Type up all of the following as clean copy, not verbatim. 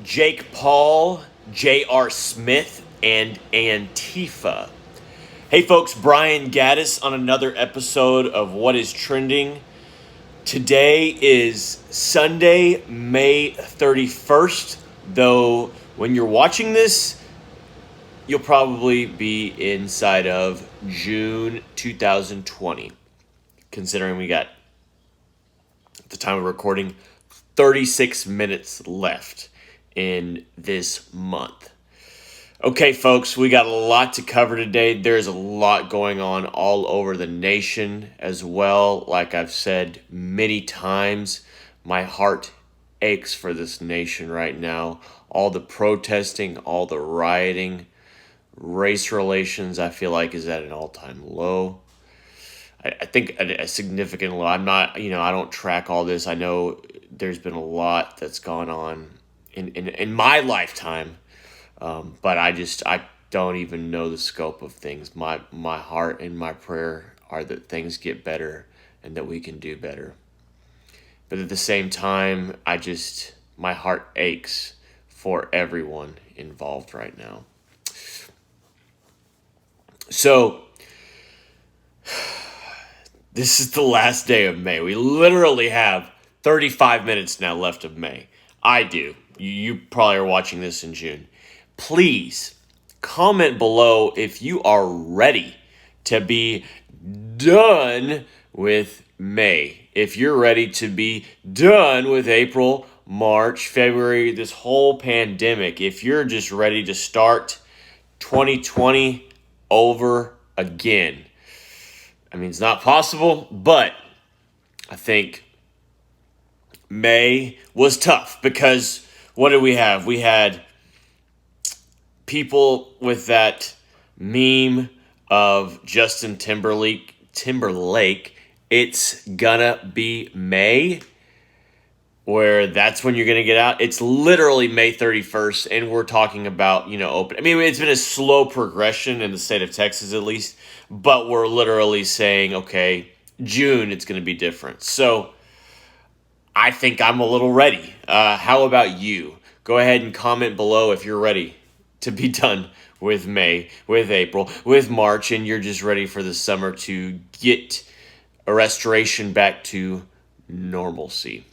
Jake Paul, J.R. Smith, and Antifa. Hey folks, Brian Gaddis on another episode of What is Trending. Today is Sunday, May 31st, though when you're watching this, you'll probably be inside of June 2020, considering we got, at the time of recording, 36 minutes left in this month. Okay, folks, we got a lot to cover today. There's a lot going on all over the nation as well. Like I've said many times, my heart aches for this nation right now. All the protesting, all the rioting, race relations, I feel like is at an all-time low. I think a significant low. I'm not, I don't track all this. I know there's been a lot that's gone on in my lifetime. But I don't even know the scope of things. My heart and my prayer are that things get better and that we can do better. But at the same time, my heart aches for everyone involved right now. So, this is the last day of May. We literally have 35 minutes now left of May. I do. You probably are watching this in June. Please comment below if you are ready to be done with May. If you're ready to be done with April, March, February, this whole pandemic. If you're just ready to start 2020 over again. I mean, it's not possible, but I think May was tough because what did we have? We had people with that meme of Justin Timberlake, it's gonna be May, where that's when you're gonna get out. It's literally May 31st, and we're talking about, open. I mean, it's been a slow progression in the state of Texas, at least, but we're literally saying, okay, June, it's gonna be different. So I think I'm a little ready. How about you? Go ahead and comment below if you're ready to be done with May, with April, with March, and you're just ready for the summer to get a restoration back to normalcy.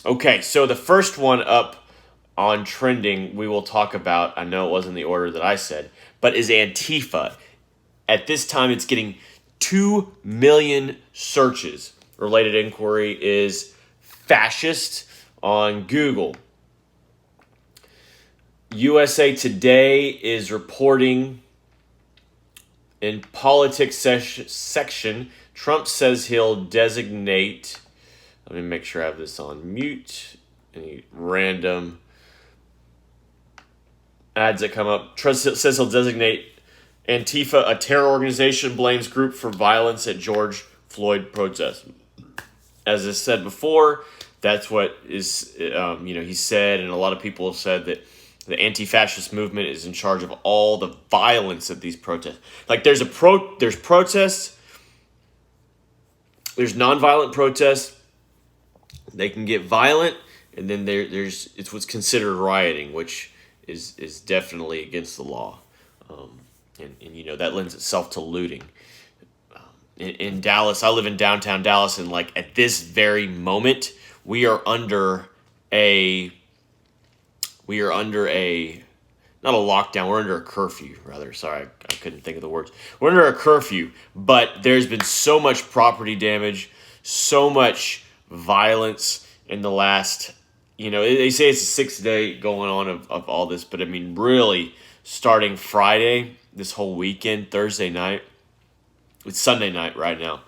Okay, so the first one up on trending we will talk about, I know it wasn't the order that I said, but is Antifa. At this time, it's getting 2 million searches. Related inquiry is fascist on Google. USA Today is reporting in politics section, Trump says he'll designate, let me make sure I have this on mute, any random ads that come up. Trump says he'll designate Antifa a terror organization, blames group for violence at George Floyd protest. As I said before, that's what is, he said, and a lot of people have said that the anti-fascist movement is in charge of all the violence at these protests. Like there's protests, there's nonviolent protests. They can get violent, and then it's what's considered rioting, which is definitely against the law, and that lends itself to looting. In Dallas, I live in downtown Dallas, and like at this very moment, we are under a not a lockdown, we're under a curfew, rather. Sorry, I couldn't think of the words. We're under a curfew, but there's been so much property damage, so much violence in the last, they say it's a 6-day going on of all this, but I mean, really, starting Friday, this whole weekend, Thursday night, it's Sunday night right now.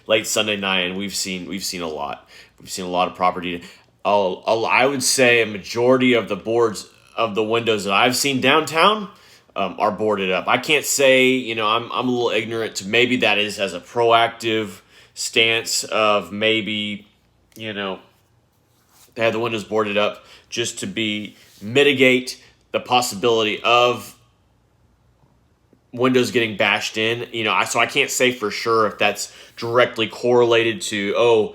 Late Sunday night, and we've seen a lot. We've seen a lot of property. I would say a majority of the boards of the windows that I've seen downtown are boarded up. I can't say, I'm a little ignorant to maybe that is as a proactive stance of maybe, they have the windows boarded up just to mitigate the possibility of windows getting bashed in. So I can't say for sure if that's directly correlated to,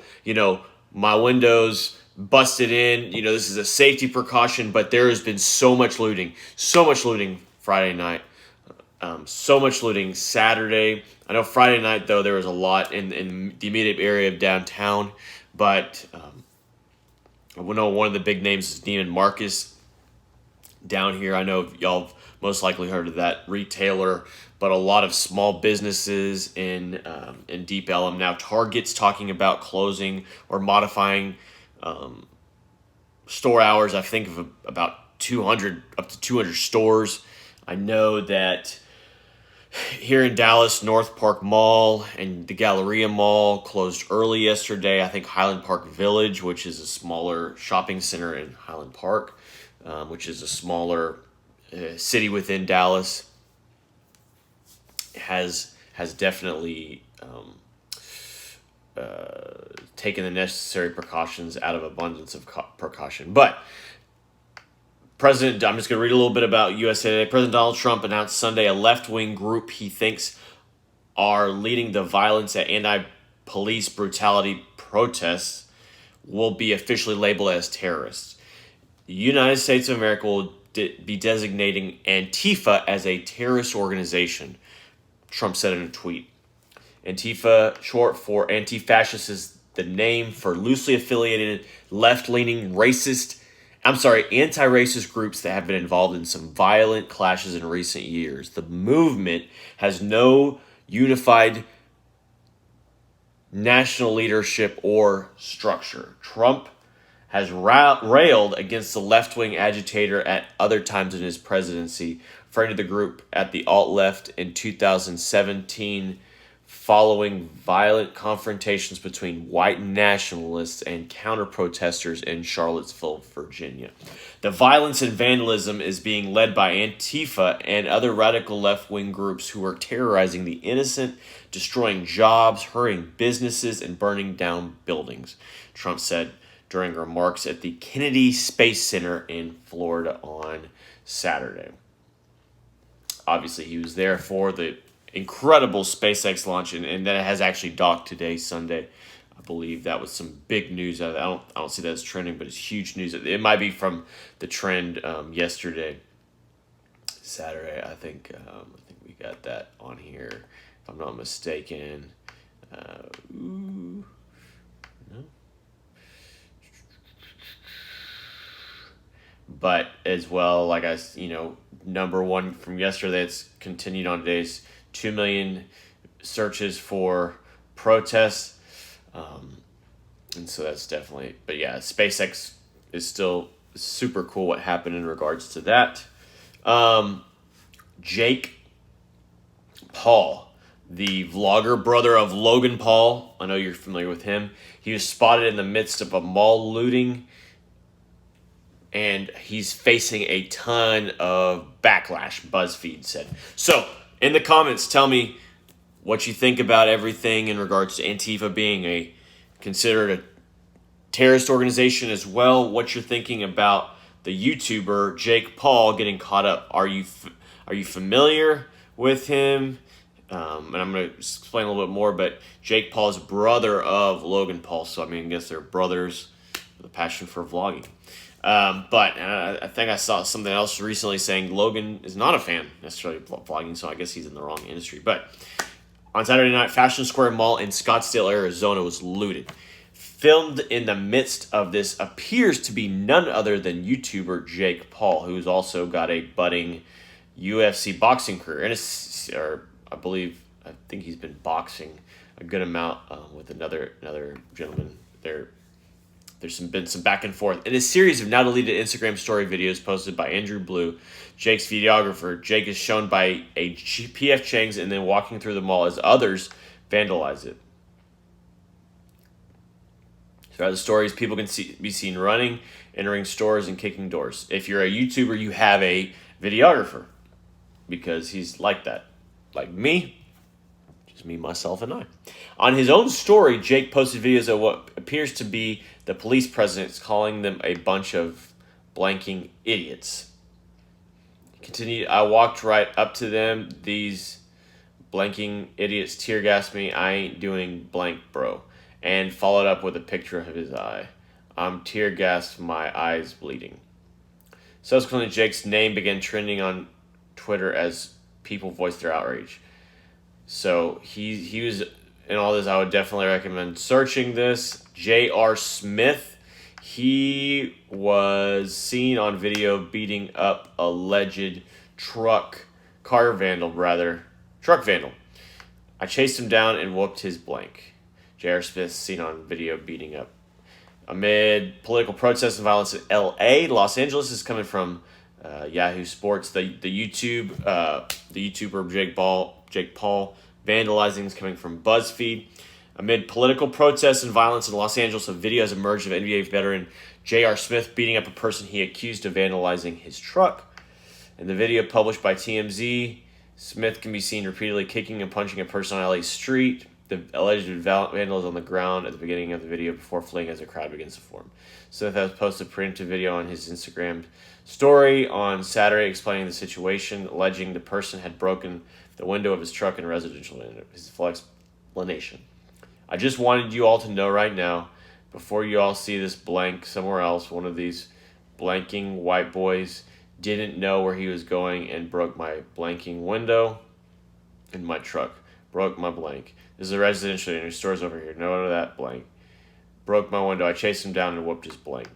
my windows busted in. This is a safety precaution, but there has been so much looting Friday night. So much looting Saturday. I know Friday night, though, there was a lot in the immediate area of downtown. But I know one of the big names is Neiman Marcus down here. I know y'all have most likely heard of that retailer, but a lot of small businesses in Deep Ellum. Now Target's talking about closing or modifying store hours. I think of about up to 200 stores. I know that here in Dallas, North Park Mall and the Galleria Mall closed early yesterday. I think Highland Park Village, which is a smaller shopping center in Highland Park, which is a smaller city within Dallas, has definitely taken the necessary precautions out of abundance of precaution. But I'm just going to read a little bit about USA Today. President Donald Trump announced Sunday a left-wing group he thinks are leading the violence at anti-police brutality protests will be officially labeled as terrorists. The United States of America will be designating Antifa as a terrorist organization, Trump said in a tweet. Antifa, short for anti-fascist, is the name for loosely affiliated left-leaning anti-racist groups that have been involved in some violent clashes in recent years. The movement has no unified national leadership or structure. Trump has railed against the left-wing agitator at other times in his presidency, referring to the group at the alt-left in 2017 following violent confrontations between white nationalists and counter-protesters in Charlottesville, Virginia. The violence and vandalism is being led by Antifa and other radical left-wing groups who are terrorizing the innocent, destroying jobs, hurting businesses, and burning down buildings, Trump said during remarks at the Kennedy Space Center in Florida on Saturday. Obviously, he was there for the incredible SpaceX launch, and that it has actually docked today, Sunday. I believe that was some big news. I don't see that as trending, but it's huge news. It might be from the trend yesterday, Saturday. I think we got that on here, if I'm not mistaken. No. But as well, number one from yesterday, it's continued on today's 2 million searches for protests. And so that's definitely, but yeah, SpaceX is still super cool what happened in regards to that. Jake Paul, the vlogger, brother of Logan Paul, I know you're familiar with him. He was spotted in the midst of a mall looting, and he's facing a ton of backlash, BuzzFeed said. So, in the comments, tell me what you think about everything in regards to Antifa being considered a terrorist organization as well. What you're thinking about the YouTuber Jake Paul getting caught up. Are you familiar with him? And I'm going to explain a little bit more, but Jake Paul is brother of Logan Paul, so I guess they're brothers with a passion for vlogging. But I think I saw something else recently saying Logan is not a fan necessarily of vlogging, so I guess he's in the wrong industry. But on Saturday night, Fashion Square Mall in Scottsdale, Arizona was looted. Filmed in the midst of this appears to be none other than YouTuber Jake Paul, who's also got a budding UFC boxing career. And I think he's been boxing a good amount with another gentleman there. There's been some back and forth. In a series of now deleted Instagram story videos posted by Andrew Blue, Jake's videographer, Jake is shown by a PF Chang's and then walking through the mall as others vandalize it. Throughout the stories, people can be seen running, entering stores, and kicking doors. If you're a YouTuber, you have a videographer because he's like that. Like me. Just me, myself, and I. On his own story, Jake posted videos of what appears to be the police presence, calling them a bunch of blanking idiots. He continued, I walked right up to them. These blanking idiots tear gassed me. I ain't doing blank, bro. And followed up with a picture of his eye. I'm tear gassed, my eyes bleeding. Subsequently, Jake's name began trending on Twitter as people voiced their outrage. So he was in all this. I would definitely recommend searching this. J.R. Smith. He was seen on video beating up alleged truck vandal. I chased him down and whooped his blank. J.R. Smith seen on video beating up. Amid political protests and violence in L.A., Los Angeles is coming from Yahoo Sports. The YouTuber Jake Paul vandalizing is coming from BuzzFeed. Amid political protests and violence in Los Angeles, a video has emerged of NBA veteran J.R. Smith beating up a person he accused of vandalizing his truck. In the video published by TMZ, Smith can be seen repeatedly kicking and punching a person on LA street. The alleged vandal is on the ground at the beginning of the video before fleeing as a crowd begins to form. Smith has posted a preemptive video on his Instagram story on Saturday explaining the situation, alleging the person had broken the window of his truck in a residential area. His full explanation. I just wanted you all to know right now, before you all see this blank somewhere else, one of these blanking white boys didn't know where he was going and broke my blanking window in my truck. Broke my blank. This is a residential area. His store's over here. No, that blank. Broke my window. I chased him down and whooped his blank.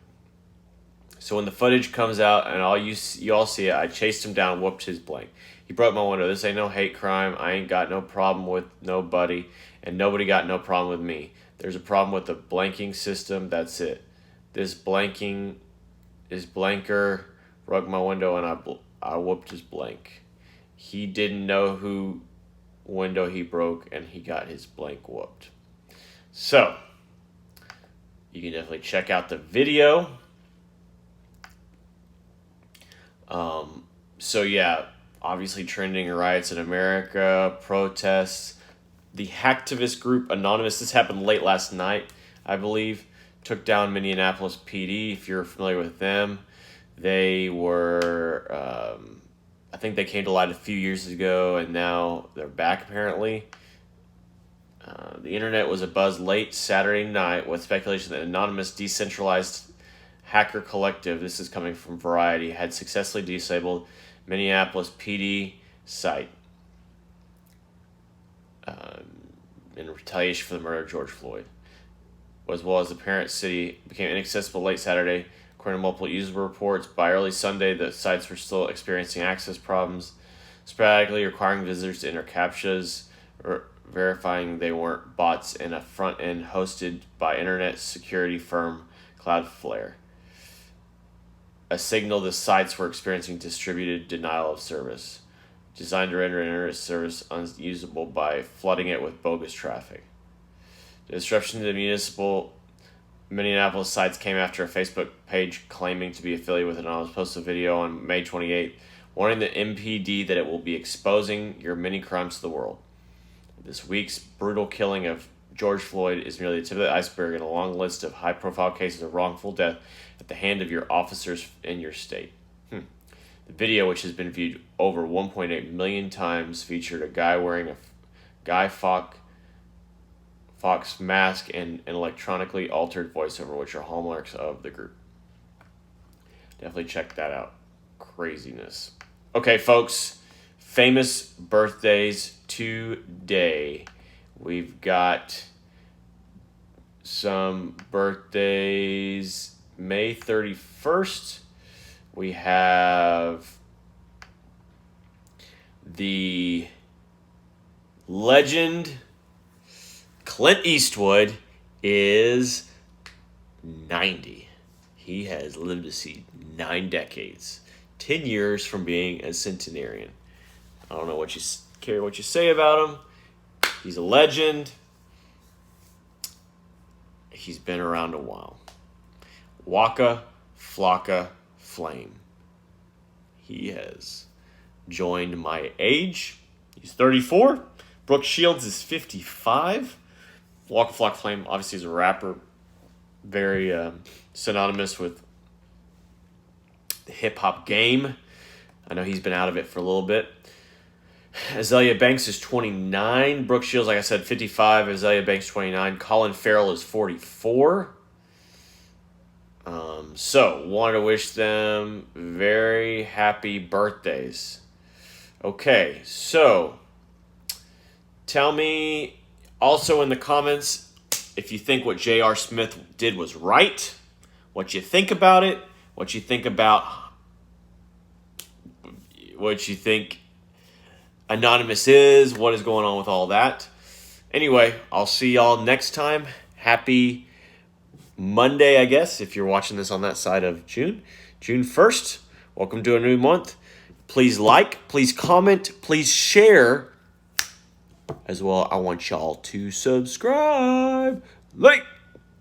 So when the footage comes out and you all see it, I chased him down and whooped his blank. He broke my window. This ain't no hate crime. I ain't got no problem with nobody, and nobody got no problem with me. There's a problem with the blanking system. That's it. This blanker broke my window and I whooped his blank. He didn't know who window he broke and he got his blank whooped. So you can definitely check out the video. So yeah, obviously trending riots in America, protests. The hacktivist group Anonymous, this happened late last night, I believe, took down Minneapolis PD. If you're familiar with them, they were, I think they came to light a few years ago, and now they're back apparently. The internet was abuzz late Saturday night with speculation that anonymous decentralized hacker collective, this is coming from Variety, had successfully disabled Minneapolis PD site in retaliation for the murder of George Floyd, as well as the parent city became inaccessible late Saturday. According to multiple user reports, by early Sunday, the sites were still experiencing access problems, sporadically requiring visitors to enter CAPTCHAs or verifying they weren't bots in a front end hosted by internet security firm Cloudflare. A signal the sites were experiencing distributed denial of service, designed to render internet service unusable by flooding it with bogus traffic. The disruption to the municipal Minneapolis sites came after a Facebook page claiming to be affiliated with Anonymous posted a video on May 28th warning the MPD that it will be exposing your many crimes to the world. This week's brutal killing of George Floyd is merely the tip of the iceberg in a long list of high-profile cases of wrongful death at the hand of your officers in your state. The video, which has been viewed over 1.8 million times, featured a guy wearing a Guy Fawkes mask and an electronically altered voiceover, which are hallmarks of the group. Definitely check that out. Craziness. Okay, folks. Famous birthdays today. We've got some birthdays. May 31st, we have the legend Clint Eastwood is 90. He has lived to see 9 decades, 10 years from being a centenarian. I don't know what you care what you say about him. He's a legend. He's been around a while. Waka Flocka Flame. He has joined my age. He's 34. Brooke Shields is 55. Waka Flocka Flame obviously is a rapper. Very synonymous with the hip-hop game. I know he's been out of it for a little bit. Azalea Banks is 29. Brooke Shields, like I said, 55. Azalea Banks, 29. Colin Farrell is 44. So, want to wish them very happy birthdays. Okay, so tell me also in the comments if you think what J.R. Smith did was right, what you think about it, what you think Anonymous is, what is going on with all that. Anyway, I'll see y'all next time. Happy Monday, I guess, if you're watching this on that side of June. June 1st. Welcome to a new month. Please like, please comment, please share. As well, I want y'all to subscribe. Late.